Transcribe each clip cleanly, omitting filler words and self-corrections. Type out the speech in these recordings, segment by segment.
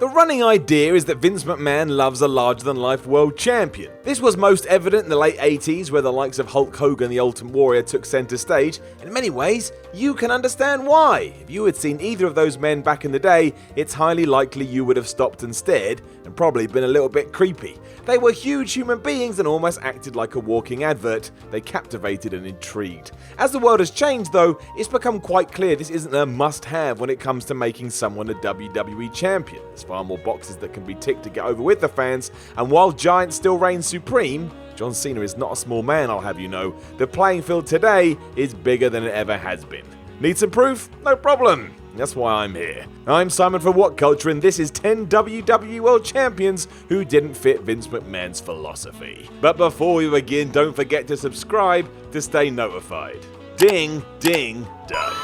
The running idea is that Vince McMahon loves a larger-than-life world champion. This was most evident in the late 80s, where the likes of Hulk Hogan and the Ultimate Warrior took centre stage. In many ways, you can understand why. If you had seen either of those men back in the day, it's highly likely you would have stopped and stared, and probably been a little bit creepy. They were huge human beings and almost acted like a walking advert. They captivated and intrigued. As the world has changed though, it's become quite clear this isn't a must-have when it comes to making someone a WWE champion. There's far more boxes that can be ticked to get over with the fans, and while Giant still reigns supreme, John Cena is not a small man, I'll have you know. The playing field today is bigger than it ever has been. Need some proof? No problem. That's why I'm here. I'm Simon for What Culture, and this is 10 WWE World Champions who didn't fit Vince McMahon's philosophy. But before we begin, don't forget to subscribe to stay notified. Ding, ding, dong.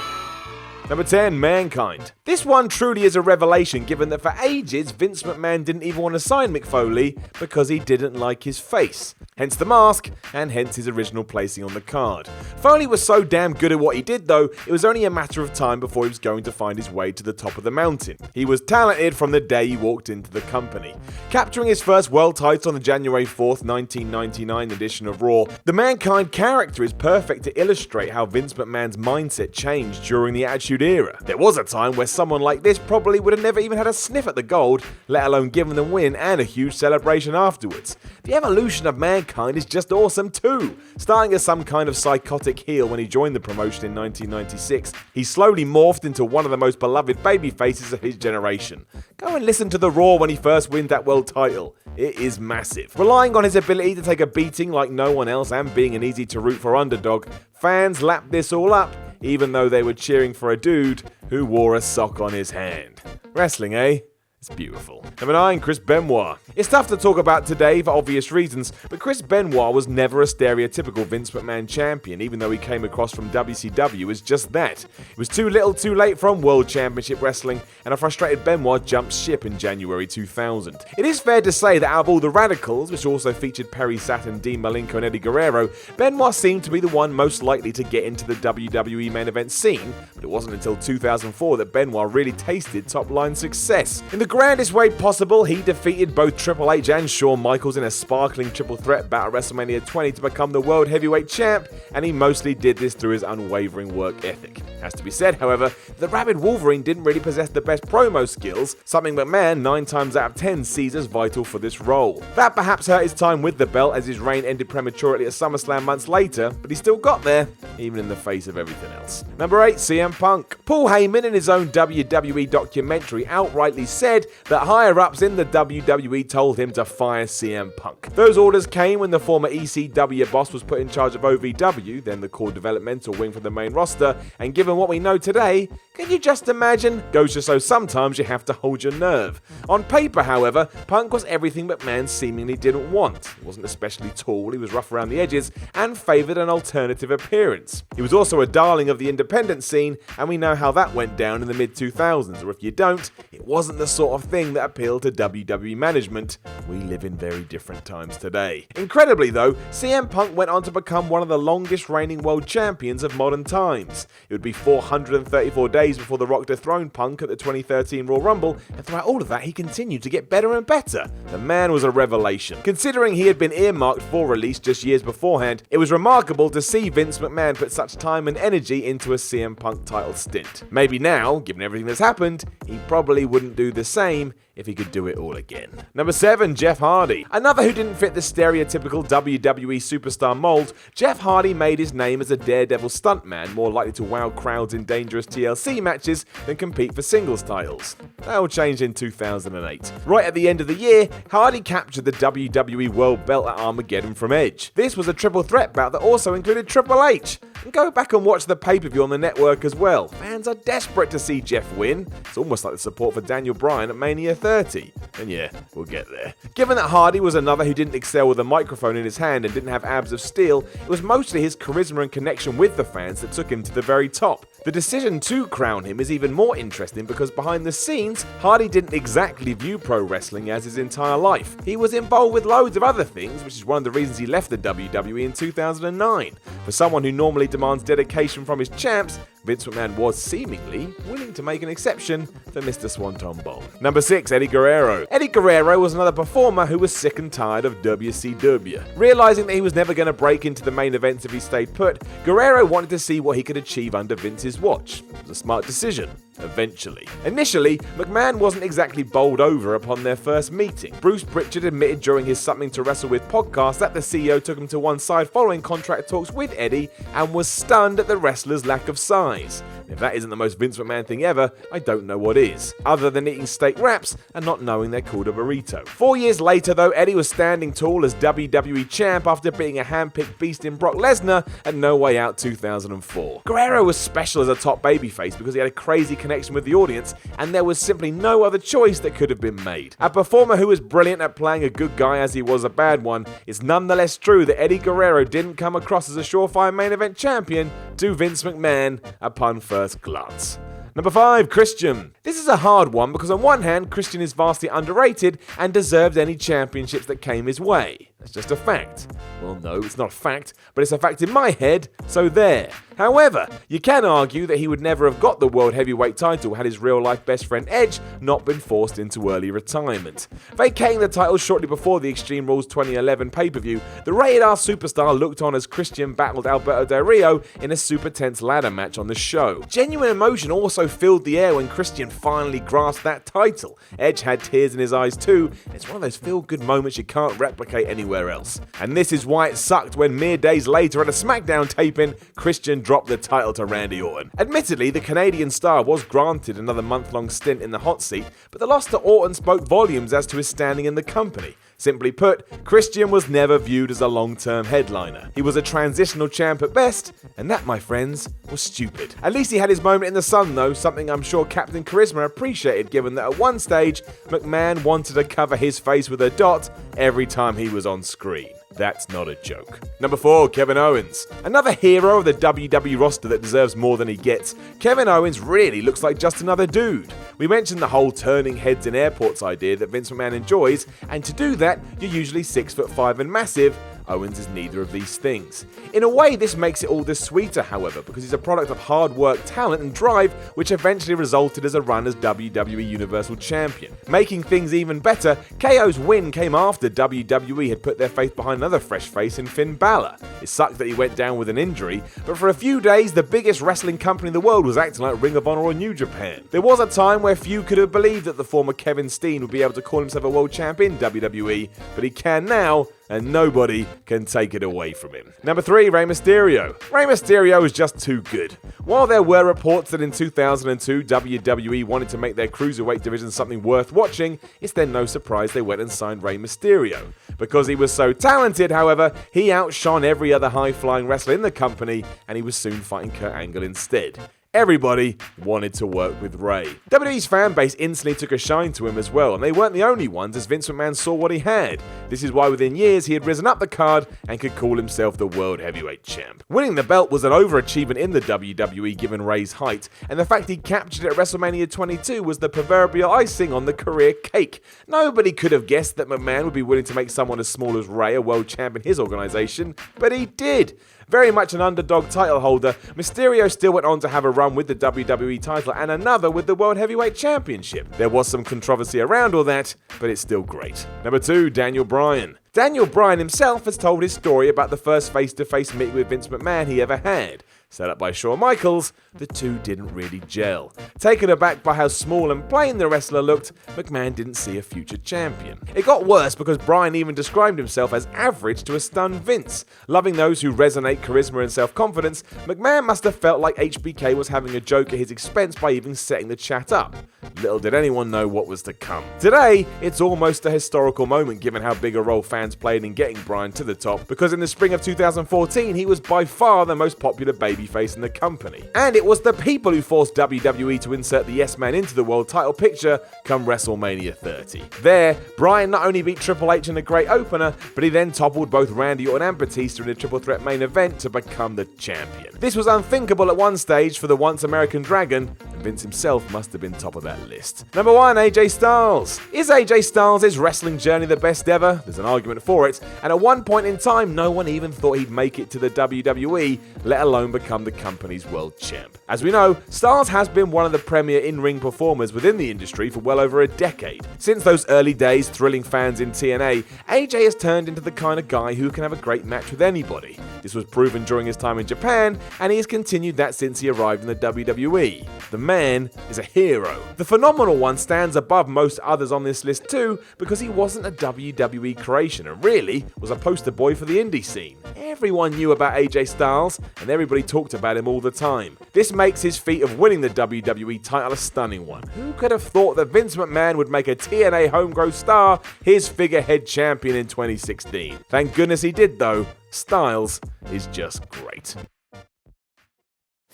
Number 10, Mankind. This one truly is a revelation, given that for ages Vince McMahon didn't even want to sign Mick Foley because he didn't like his face. Hence the mask, and hence his original placing on the card. Foley was so damn good at what he did though, it was only a matter of time before he was going to find his way to the top of the mountain. He was talented from the day he walked into the company. Capturing his first world title on the January 4th, 1999 edition of Raw, the Mankind character is perfect to illustrate how Vince McMahon's mindset changed during the Attitude Era. There was a time where someone like this probably would have never even had a sniff at the gold, let alone given the win and a huge celebration afterwards. The evolution of Mankind is just awesome too. Starting as some kind of psychotic heel when he joined the promotion in 1996, he slowly morphed into one of the most beloved babyfaces of his generation. Go and listen to the Raw when he first wins that world title. It is massive. Relying on his ability to take a beating like no one else and being an easy to root for underdog, fans lapped this all up, even though they were cheering for a dude who wore a sock on his hand. Wrestling, eh? It's beautiful. Number 9, Chris Benoit. It's tough to talk about today for obvious reasons, but Chris Benoit was never a stereotypical Vince McMahon champion, even though he came across from WCW as just that. It was too little too late from World Championship Wrestling, and a frustrated Benoit jumped ship in January 2000. It is fair to say that out of all the Radicals, which also featured Perry Saturn, Dean Malenko and Eddie Guerrero, Benoit seemed to be the one most likely to get into the WWE main event scene, but it wasn't until 2004 that Benoit really tasted top-line success. In the grandest way possible, he defeated both Triple H and Shawn Michaels in a sparkling triple threat bout at WrestleMania 20 to become the World Heavyweight Champ, and he mostly did this through his unwavering work ethic. Has to be said, however, the Rabid Wolverine didn't really possess the best promo skills, something McMahon 9 times out of 10 sees as vital for this role. That perhaps hurt his time with the belt, as his reign ended prematurely at SummerSlam months later, but he still got there, even in the face of everything else. Number 8, CM Punk. Paul Heyman in his own WWE documentary outrightly said that higher-ups in the WWE told him to fire CM Punk. Those orders came when the former ECW boss was put in charge of OVW, then the core developmental wing from the main roster, and given what we know today, can you just imagine? Goes to show sometimes you have to hold your nerve. On paper, however, Punk was everything McMahon seemingly didn't want. He wasn't especially tall, he was rough around the edges, and favoured an alternative appearance. He was also a darling of the independent scene, and we know how that went down in the mid-2000s, or if you don't, it wasn't the sort of thing that appealed to WWE management. We live in very different times today. Incredibly though, CM Punk went on to become one of the longest reigning world champions of modern times. It would be 434 days before The Rock dethroned Punk at the 2013 Royal Rumble, and throughout all of that he continued to get better and better. The man was a revelation. Considering he had been earmarked for release just years beforehand, it was remarkable to see Vince McMahon put such time and energy into a CM Punk title stint. Maybe now, given everything that's happened, he probably wouldn't do the same if he could do it all again. Number 7, Jeff Hardy. Another who didn't fit the stereotypical WWE superstar mold, Jeff Hardy made his name as a daredevil stuntman, more likely to wow crowds in dangerous TLC matches than compete for singles titles. That all changed in 2008. Right at the end of the year, Hardy captured the WWE World Belt at Armageddon from Edge. This was a triple threat bout that also included Triple H. And go back and watch the pay-per-view on the network as well. Fans are desperate to see Jeff win. It's almost like the support for Daniel Bryan at Mania 30. And yeah, we'll get there. Given that Hardy was another who didn't excel with a microphone in his hand and didn't have abs of steel, it was mostly his charisma and connection with the fans that took him to the very top. The decision to crown him is even more interesting because behind the scenes, Hardy didn't exactly view pro wrestling as his entire life. He was involved with loads of other things, which is one of the reasons he left the WWE in 2009. For someone who normally demands dedication from his champs, Vince McMahon was seemingly willing to make an exception for Mr. Swanton Bomb. Number 6, Eddie Guerrero. Eddie Guerrero was another performer who was sick and tired of WCW. Realizing that he was never going to break into the main events if he stayed put, Guerrero wanted to see what he could achieve under Vince's watch. It was a smart decision. Eventually. Initially, McMahon wasn't exactly bowled over upon their first meeting. Bruce Pritchard admitted during his Something to Wrestle With podcast that the CEO took him to one side following contract talks with Eddie and was stunned at the wrestler's lack of size. If that isn't the most Vince McMahon thing ever, I don't know what is, other than eating steak wraps and not knowing they're called a burrito. 4 years later though, Eddie was standing tall as WWE champ after beating a hand-picked beast in Brock Lesnar at No Way Out 2004. Guerrero was special as a top babyface because he had a crazy connection with the audience and there was simply no other choice that could have been made. A performer who was brilliant at playing a good guy as he was a bad one, it's nonetheless true that Eddie Guerrero didn't come across as a surefire main event champion to Vince McMahon upon first glance. Number 5, Christian. This is a hard one because on one hand, Christian is vastly underrated and deserved any championships that came his way. That's just a fact. Well, no, it's not a fact, but it's a fact in my head, so there. However, you can argue that he would never have got the World Heavyweight title had his real-life best friend Edge not been forced into early retirement. Vacating the title shortly before the Extreme Rules 2011 pay-per-view, the Rated R superstar looked on as Christian battled Alberto Del Rio in a super tense ladder match on the show. Genuine emotion also filled the air when Christian finally grasped that title. Edge had tears in his eyes too, and it's one of those feel-good moments you can't replicate anywhere else. And this is why it sucked when mere days later at a SmackDown taping, Christian dropped the title to Randy Orton. Admittedly, the Canadian star was granted another month-long stint in the hot seat, but the loss to Orton spoke volumes as to his standing in the company. Simply put, Christian was never viewed as a long-term headliner. He was a transitional champ at best, and that, my friends, was stupid. At least he had his moment in the sun though, something I'm sure Captain Charisma appreciated given that at one stage, McMahon wanted to cover his face with a dot every time he was on screen. That's not a joke. Number 4, Kevin Owens. Another hero of the WWE roster that deserves more than he gets. Kevin Owens really looks like just another dude. We mentioned the whole turning heads in airports idea that Vince McMahon enjoys, and to do that, you're usually 6'5" and massive. Owens is neither of these things. In a way, this makes it all the sweeter, however, because he's a product of hard work, talent, and drive, which eventually resulted as a run as WWE Universal Champion. Making things even better, KO's win came after WWE had put their faith behind another fresh face in Finn Balor. It sucked that he went down with an injury, but for a few days, the biggest wrestling company in the world was acting like Ring of Honor or New Japan. There was a time where few could have believed that the former Kevin Steen would be able to call himself a world champion in WWE, but he can now, and nobody can take it away from him. Number 3, Rey Mysterio. Rey Mysterio is just too good. While there were reports that in 2002 WWE wanted to make their cruiserweight division something worth watching, it's then no surprise they went and signed Rey Mysterio. Because he was so talented, however, he outshone every other high-flying wrestler in the company, and he was soon fighting Kurt Angle instead. Everybody wanted to work with Rey. WWE's fan base instantly took a shine to him as well, and they weren't the only ones as Vince McMahon saw what he had. This is why within years he had risen up the card and could call himself the World Heavyweight Champ. Winning the belt was an overachievement in the WWE given Rey's height, and the fact he captured it at WrestleMania 22 was the proverbial icing on the career cake. Nobody could have guessed that McMahon would be willing to make someone as small as Rey a world champ in his organization, but he did. Very much an underdog title holder, Mysterio still went on to have a run with the WWE title and another with the World Heavyweight Championship. There was some controversy around all that, but it's still great. Number 2, Daniel Bryan. Daniel Bryan himself has told his story about the first face-to-face meeting with Vince McMahon he ever had. Set up by Shawn Michaels, the two didn't really gel. Taken aback by how small and plain the wrestler looked, McMahon didn't see a future champion. It got worse because Bryan even described himself as average to a stunned Vince. Loving those who resonate charisma and self-confidence, McMahon must have felt like HBK was having a joke at his expense by even setting the chat up. Little did anyone know what was to come. Today, it's almost a historical moment given how big a role fans played in getting Bryan to the top, because in the spring of 2014, he was by far the most popular babyface in the company. And it was the people who forced WWE to insert the Yes Man into the world title picture come WrestleMania 30. There, Bryan not only beat Triple H in a great opener, but he then toppled both Randy Orton and Batista in a triple threat main event to become the champion. This was unthinkable at one stage for the once American Dragon, and Vince himself must have been top of that list. Number 1, AJ Styles. Is AJ Styles' wrestling journey the best ever? There's an argument for it, and at one point in time, no one even thought he'd make it to the WWE, let alone become the company's world champ. As we know, Styles has been one of the premier in-ring performers within the industry for well over a decade. Since those early days thrilling fans in TNA, AJ has turned into the kind of guy who can have a great match with anybody. This was proven during his time in Japan, and he has continued that since he arrived in the WWE. The man is a hero. The phenomenal one stands above most others on this list too, because he wasn't a WWE creation and really was a poster boy for the indie scene. Everyone knew about AJ Styles, and everybody talked about him all the time. This makes his feat of winning the WWE title a stunning one. Who could have thought that Vince McMahon would make a TNA homegrown star his figurehead champion in 2016? Thank goodness he did though. Styles is just great.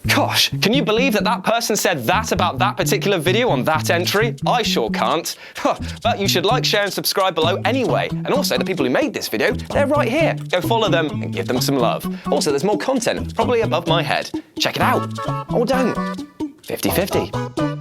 Gosh, can you believe that person said that about that particular video on that entry? I sure can't. But you should like, share and subscribe below anyway. And also, the people who made this video, they're right here. Go follow them and give them some love. Also, there's more content, probably above my head. Check it out. Or don't. 50-50.